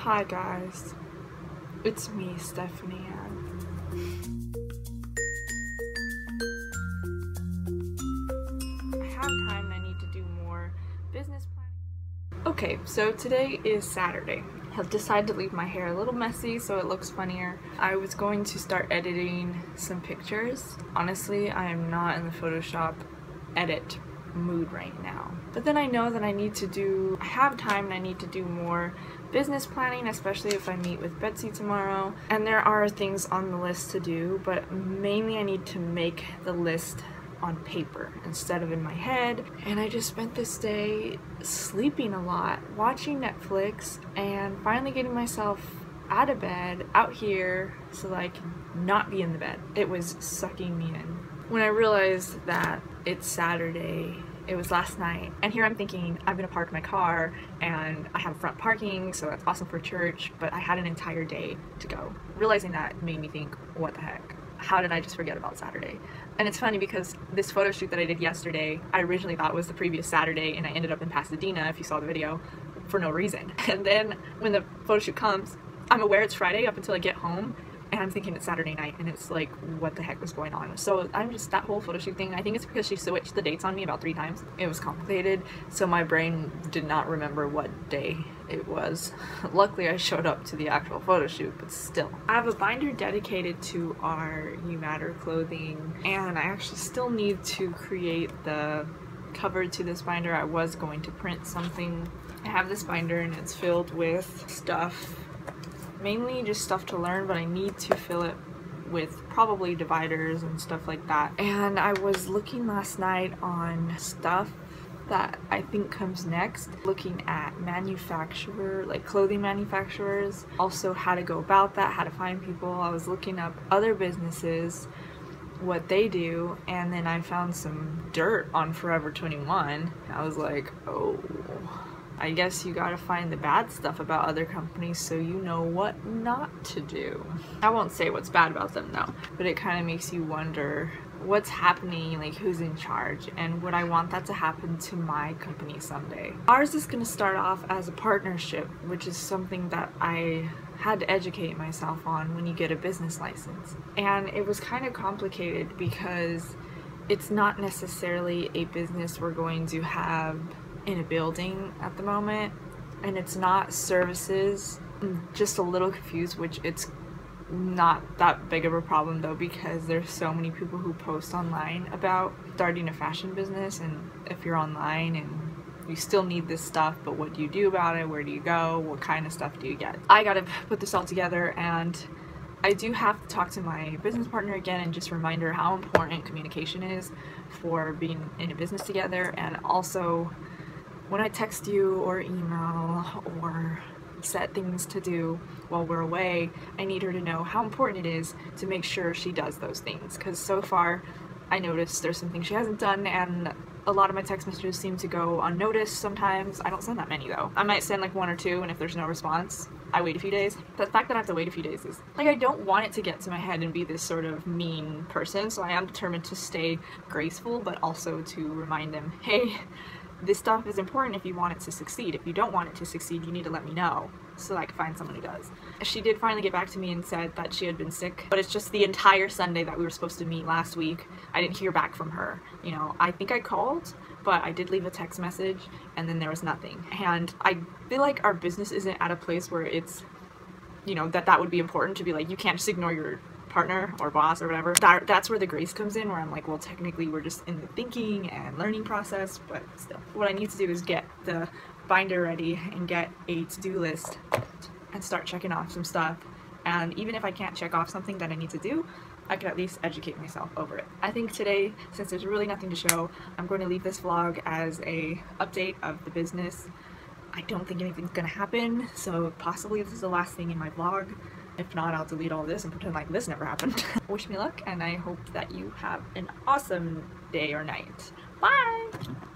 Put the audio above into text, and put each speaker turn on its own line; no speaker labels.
Hi guys, it's me, Stephanie Ann. I have time and I need to do more business planning. Okay, so today is Saturday. I've decided to leave my hair a little messy so it looks funnier. I was going to start editing some pictures. Honestly, I am not in the Photoshop edit mood right now. But then I know that I have time and I need to do more business planning, especially if I meet with Betsy tomorrow. And there are things on the list to do, but mainly I need to make the list on paper instead of in my head. And I just spent this day sleeping a lot, watching Netflix, and finally getting myself out of bed, out here, so that I can not be in the bed. It was sucking me in. When I realized that it's Saturday, it was last night, and here I'm thinking I'm gonna park my car and I have front parking, so that's awesome for church, but I had an entire day to go. Realizing that made me think, what the heck? How did I just forget about Saturday? And it's funny because this photo shoot that I did yesterday, I originally thought was the previous Saturday, and I ended up in Pasadena, if you saw the video, for no reason. And then when the photo shoot comes, I'm aware it's Friday up until I get home, and I'm thinking it's Saturday night, and it's like, what the heck was going on? So I'm just, that whole photo shoot thing, I think it's because she switched the dates on me about 3 times. It was complicated, so my brain did not remember what day it was. Luckily I showed up to the actual photo shoot, but still. I have a binder dedicated to our You Matter clothing, and I actually still need to create the cover to this binder. I was going to print something. I have this binder and it's filled with stuff, mainly just stuff to learn, but I need to fill it with probably dividers and stuff like that. And I was looking last night on stuff that I think comes next, looking at like clothing manufacturers, also how to go about that, how to find people. I was looking up other businesses, what they do, and then I found some dirt on Forever 21. I was like, oh, I guess you gotta find the bad stuff about other companies so you know what not to do. I won't say what's bad about them though, but it kind of makes you wonder what's happening, like who's in charge, and would I want that to happen to my company someday. Ours is gonna start off as a partnership, which is something that I had to educate myself on when you get a business license. And it was kind of complicated because it's not necessarily a business we're going to have in a building at the moment, and it's not services. I'm just a little confused, which it's not that big of a problem though, because there's so many people who post online about starting a fashion business, and if you're online and you still need this stuff, but what do you do about it? Where do you go? What kind of stuff do you get? I gotta put this all together, and I do have to talk to my business partner again and just remind her how important communication is for being in a business together. And also, when I text you or email or set things to do while we're away, I need her to know how important it is to make sure she does those things, because so far I noticed there's some things she hasn't done, and a lot of my text messages seem to go unnoticed sometimes. I don't send that many though. I might send like 1 or 2, and if there's no response, I wait a few days. The fact that I have to wait a few days is like, I don't want it to get to my head and be this sort of mean person, so I am determined to stay graceful, but also to remind them, hey, this stuff is important if you want it to succeed. If you don't want it to succeed, you need to let me know so that I can find someone who does. She did finally get back to me and said that she had been sick, but it's just the entire Sunday that we were supposed to meet last week, I didn't hear back from her. You know, I think I called, but I did leave a text message, and then there was nothing. And I feel like our business isn't at a place where it's, you know, that would be important to be like, you can't just ignore your partner or boss or whatever. That's where the grace comes in, where I'm like, well, technically we're just in the thinking and learning process, but still. What I need to do is get the binder ready and get a to-do list and start checking off some stuff. And even if I can't check off something that I need to do, I can at least educate myself over it. I think today, since there's really nothing to show, I'm going to leave this vlog as a update of the business. I don't think anything's gonna happen, so possibly this is the last thing in my vlog. If not, I'll delete all this and pretend like this never happened. Wish me luck, and I hope that you have an awesome day or night. Bye!